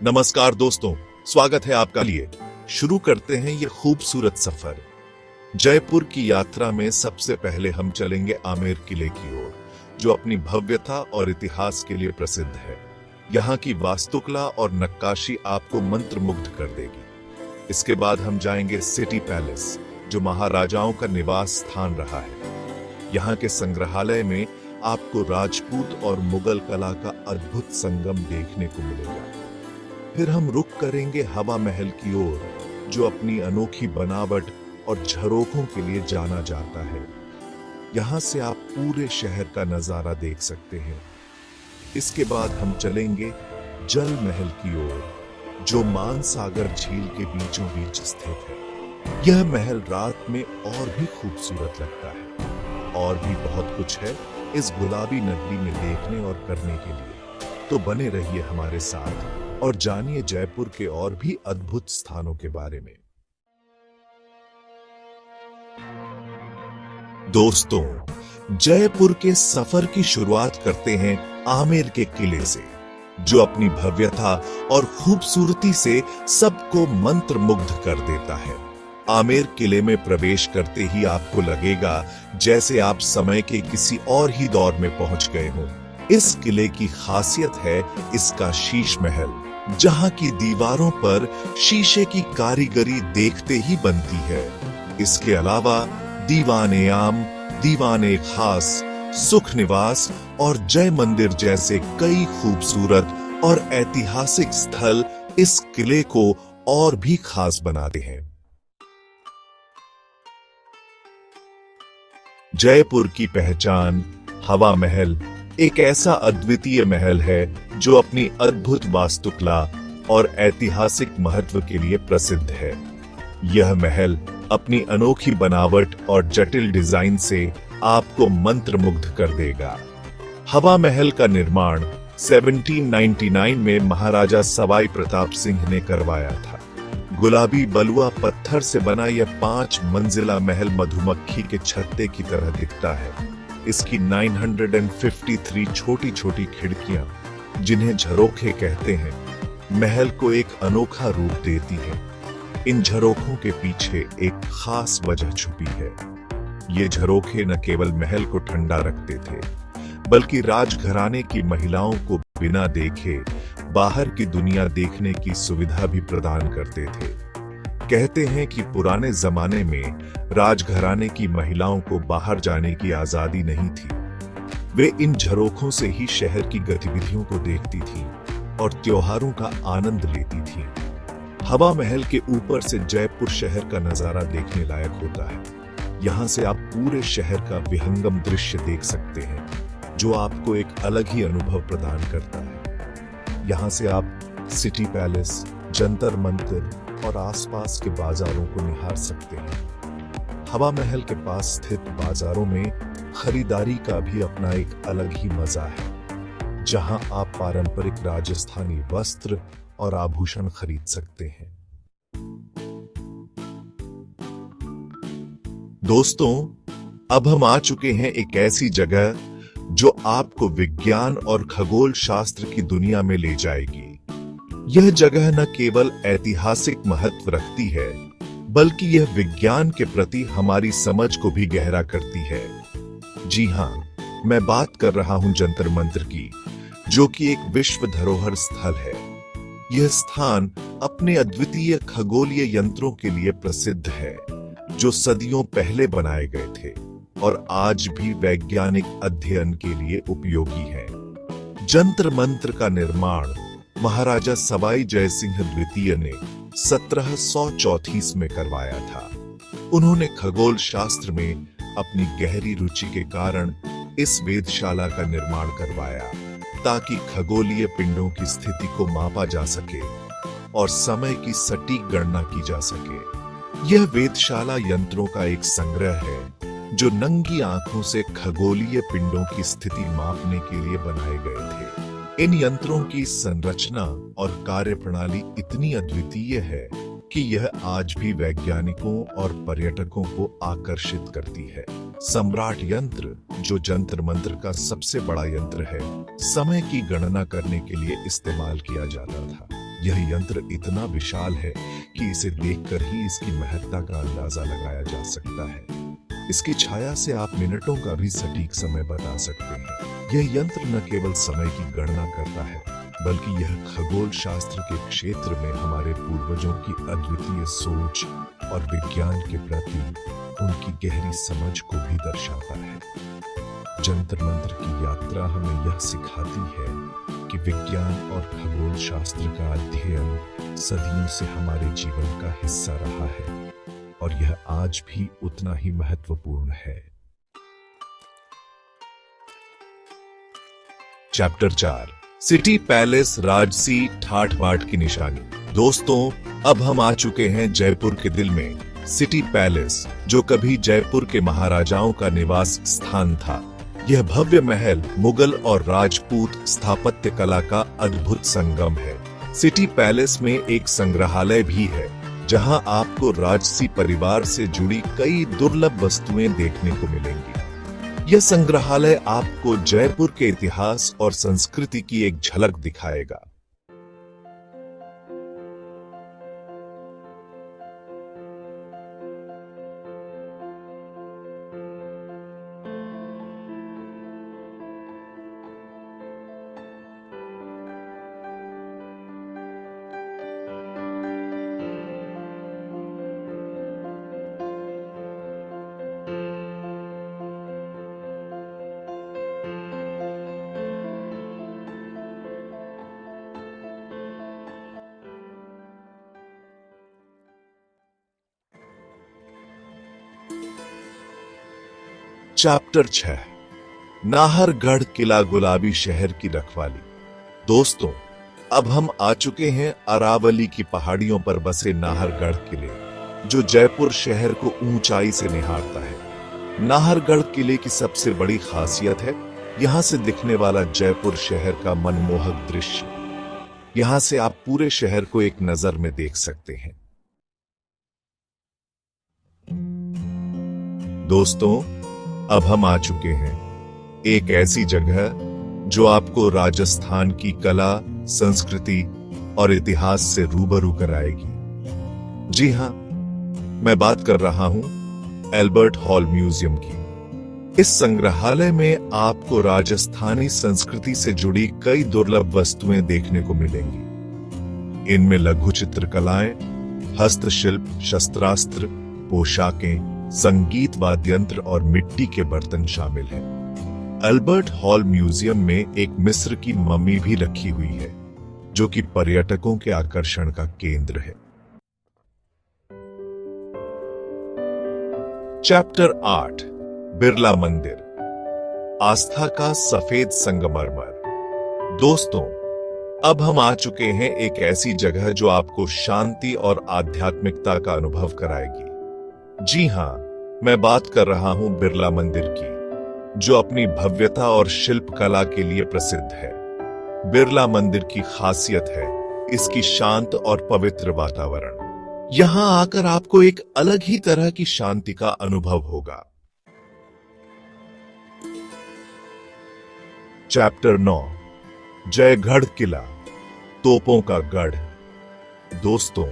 नमस्कार दोस्तों, स्वागत है आपका लिए। शुरू करते हैं ये खूबसूरत सफर। जयपुर की यात्रा में सबसे पहले हम चलेंगे आमेर किले की ओर, जो अपनी भव्यता और इतिहास के लिए प्रसिद्ध है। यहाँ की वास्तुकला और नक्काशी आपको मंत्रमुग्ध कर देगी। इसके बाद हम जाएंगे सिटी पैलेस, जो महाराजाओं का निवास स्थान रहा है। यहाँ के संग्रहालय में आपको राजपूत और मुगल कला का अद्भुत संगम देखने को मिलेगा। फिर हम रुख करेंगे हवा महल की ओर, जो अपनी अनोखी बनावट और झरोखों के लिए जाना जाता है। यहाँ से आप पूरे शहर का नजारा देख सकते हैं। इसके बाद हम चलेंगे जल महल की ओर, जो मानसागर झील के बीचों बीच स्थित है। यह महल रात में और भी खूबसूरत लगता है। और भी बहुत कुछ है इस गुलाबी नगरी में देखने और करने के लिए। तो बने रहिए हमारे साथ और जानिए जयपुर के और भी अद्भुत स्थानों के बारे में। दोस्तों, जयपुर के सफर की शुरुआत करते हैं आमेर के किले से, जो अपनी भव्यता और खूबसूरती से सबको मंत्रमुग्ध कर देता है। आमेर किले में प्रवेश करते ही आपको लगेगा जैसे आप समय के किसी और ही दौर में पहुंच गए हों। इस किले की खासियत है इसका शीश महल, जहां की दीवारों पर शीशे की कारीगरी देखते ही बनती है। इसके अलावा दीवाने आम, दीवाने खास, सुख निवास और जय मंदिर जैसे कई खूबसूरत और ऐतिहासिक स्थल इस किले को और भी खास बनाते हैं। जयपुर की पहचान हवा महल एक ऐसा अद्वितीय महल है जो अपनी अद्भुत वास्तुकला और ऐतिहासिक महत्व के लिए प्रसिद्ध है। यह महल अपनी अनोखी बनावट और जटिल डिजाइन से आपको मंत्रमुग्ध कर देगा। हवा महल का निर्माण 1799 में महाराजा सवाई प्रताप सिंह ने करवाया था। गुलाबी बलुआ पत्थर से बना यह 5 मंजिला महल मधुमक्खी के छत्ते की तरह दिखता है। इसकी 953 छोटी छोटी खिड़कियां, जिन्हें झरोखे कहते हैं, महल को एक अनोखा रूप देती हैं। इन झरोखों के पीछे एक खास वजह छुपी है। ये झरोखे न केवल महल को ठंडा रखते थे, बल्कि राजघराने की महिलाओं को बिना देखे बाहर की दुनिया देखने की सुविधा भी प्रदान करते थे। कहते हैं कि पुराने जमाने में राजघराने की महिलाओं को बाहर जाने की आजादी नहीं थी। वे इन झरोखों से ही शहर की गतिविधियों को देखती थीं और त्योहारों का आनंद लेती थीं। हवा महल के ऊपर से जयपुर शहर का नजारा देखने लायक होता है। यहाँ से आप पूरे शहर का विहंगम दृश्य देख सकते हैं, जो आपको एक अलग ही अनुभव प्रदान करता है। यहाँ से आप सिटी पैलेस, जंतर मंतर और आसपास के बाजारों को निहार सकते हैं। हवा महल के पास स्थित बाजारों में खरीदारी का भी अपना एक अलग ही मजा है, जहां आप पारंपरिक राजस्थानी वस्त्र और आभूषण खरीद सकते हैं। दोस्तों, अब हम आ चुके हैं एक ऐसी जगह जो आपको विज्ञान और खगोल शास्त्र की दुनिया में ले जाएगी। यह जगह न केवल ऐतिहासिक महत्व रखती है, बल्कि यह विज्ञान के प्रति हमारी समझ को भी गहरा करती है। जी हां, मैं बात कर रहा हूं जंतर मंतर की, जो कि एक विश्व धरोहर स्थल है। यह स्थान अपने अद्वितीय खगोलीय यंत्रों के लिए प्रसिद्ध है, जो सदियों पहले बनाए गए थे और आज भी वैज्ञानिक अध्ययन के लिए उपयोगी है। जंतर मंत्र का निर्माण महाराजा सवाई जयसिंह द्वितीय ने 1734 में करवाया था। उन्होंने खगोल शास्त्र में अपनी गहरी रुचि के कारण इस वेधशाला का निर्माण करवाया, ताकि खगोलीय पिंडों की स्थिति को मापा जा सके और समय की सटीक गणना की जा सके। यह वेधशाला यंत्रों का एक संग्रह है, जो नंगी आंखों से खगोलीय पिंडों की स्थिति मापने के लिए बनाए गए थे। इन यंत्रों की संरचना और कार्यप्रणाली इतनी अद्वितीय है कि यह आज भी वैज्ञानिकों और पर्यटकों को आकर्षित करती है। सम्राट यंत्र, जो जंतर मंत्र का सबसे बड़ा यंत्र है, समय की गणना करने के लिए इस्तेमाल किया जाता था। यह यंत्र इतना विशाल है कि इसे देखकर ही इसकी महत्ता का अंदाजा लगाया जा सकता है। इसकी छाया से आप मिनटों का भी सटीक समय बता सकते हैं। यह यंत्र न केवल समय की गणना करता है, बल्कि यह खगोल शास्त्र के क्षेत्र में हमारे पूर्वजों की अद्वितीय सोच और विज्ञान के प्रति उनकी गहरी समझ को भी दर्शाता है। जंतर मंतर की यात्रा हमें यह सिखाती है कि विज्ञान और खगोल शास्त्र का अध्ययन सदियों से हमारे जीवन का हिस्सा रहा है और यह आज भी उतना ही महत्वपूर्ण है। चैप्टर 4, सिटी पैलेस राजसी ठाठ बाट की निशानी। दोस्तों, अब हम आ चुके हैं जयपुर के दिल में। सिटी पैलेस, जो कभी जयपुर के महाराजाओं का निवास स्थान था। यह भव्य महल मुगल और राजपूत स्थापत्य कला का अद्भुत संगम है। सिटी पैलेस में एक संग्रहालय भी है, जहां आपको राजसी परिवार से जुड़ी कई दुर्लभ वस्तुएं देखने को मिलेंगी। यह संग्रहालय आपको जयपुर के इतिहास और संस्कृति की एक झलक दिखाएगा। चैप्टर 6, नाहरगढ़ किला गुलाबी शहर की रखवाली। दोस्तों, अब हम आ चुके हैं अरावली की पहाड़ियों पर बसे नाहरगढ़ किले, जो जयपुर शहर को ऊंचाई से निहारता है। नाहरगढ़ किले की सबसे बड़ी खासियत है यहां से दिखने वाला जयपुर शहर का मनमोहक दृश्य। यहां से आप पूरे शहर को एक नजर में देख सकते हैं। दोस्तों, अब हम आ चुके हैं एक ऐसी जगह जो आपको राजस्थान की कला, संस्कृति और इतिहास से रूबरू कराएगी। जी हां, मैं बात कर रहा हूं एल्बर्ट हॉल म्यूजियम की। इस संग्रहालय में आपको राजस्थानी संस्कृति से जुड़ी कई दुर्लभ वस्तुएं देखने को मिलेंगी। इनमें लघु चित्रकलाएं, हस्तशिल्प, शस्त्रास्त्र, पोशाकें, संगीत वाद्ययंत्र और मिट्टी के बर्तन शामिल हैं। एल्बर्ट हॉल म्यूजियम में एक मिस्र की मम्मी भी रखी हुई है, जो कि पर्यटकों के आकर्षण का केंद्र है। चैप्टर 8, बिरला मंदिर, आस्था का सफेद संगमरमर। दोस्तों, अब हम आ चुके हैं एक ऐसी जगह जो आपको शांति और आध्यात्मिकता का अनुभव कराएगी। जी हां, मैं बात कर रहा हूं बिरला मंदिर की, जो अपनी भव्यता और शिल्प कला के लिए प्रसिद्ध है। बिरला मंदिर की खासियत है इसकी शांत और पवित्र वातावरण। यहां आकर आपको एक अलग ही तरह की शांति का अनुभव होगा। चैप्टर 9, जयगढ़ किला, तोपों का गढ़। दोस्तों,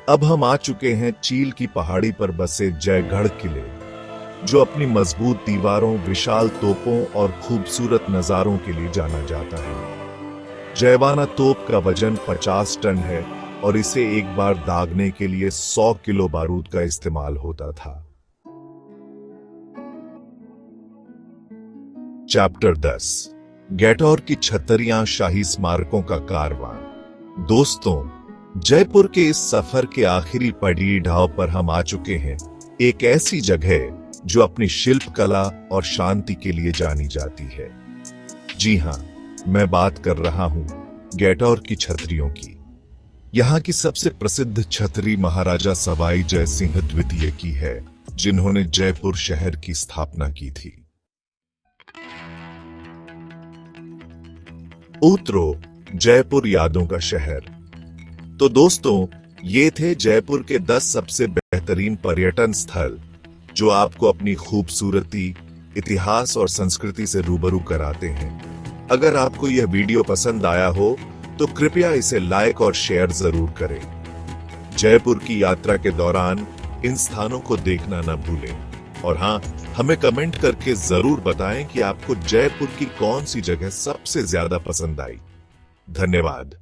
अब हम आ चुके हैं चील की पहाड़ी पर बसे जयगढ़ किले, जो अपनी मजबूत दीवारों, विशाल तोपों और खूबसूरत नजारों के लिए जाना जाता है। जयवाना तोप का वजन 50 टन है और इसे एक बार दागने के लिए 100 किलो बारूद का इस्तेमाल होता था। चैप्टर 10, गैटोर की छतरियां, शाही स्मारकों का कारवां। दोस्तों, जयपुर के इस सफर के आखिरी पड़ाव पर हम आ चुके हैं, एक ऐसी जगह जो अपनी शिल्प कला और शांति के लिए जानी जाती है। जी हां, मैं बात कर रहा हूं गैटोर की छतरियों की। यहां की सबसे प्रसिद्ध छतरी महाराजा सवाई जय सिंह द्वितीय की है, जिन्होंने जयपुर शहर की स्थापना की थी। उतरो, जयपुर यादों का शहर। तो दोस्तों, ये थे जयपुर के 10 सबसे बेहतरीन पर्यटन स्थल, जो आपको अपनी खूबसूरती, इतिहास और संस्कृति से रूबरू कराते हैं। अगर आपको यह वीडियो पसंद आया हो तो कृपया इसे लाइक और शेयर जरूर करें। जयपुर की यात्रा के दौरान इन स्थानों को देखना न भूलें और हाँ, हमें कमेंट करके जरूर बताएं कि आपको जयपुर की कौन सी जगह सबसे ज्यादा पसंद आई। धन्यवाद।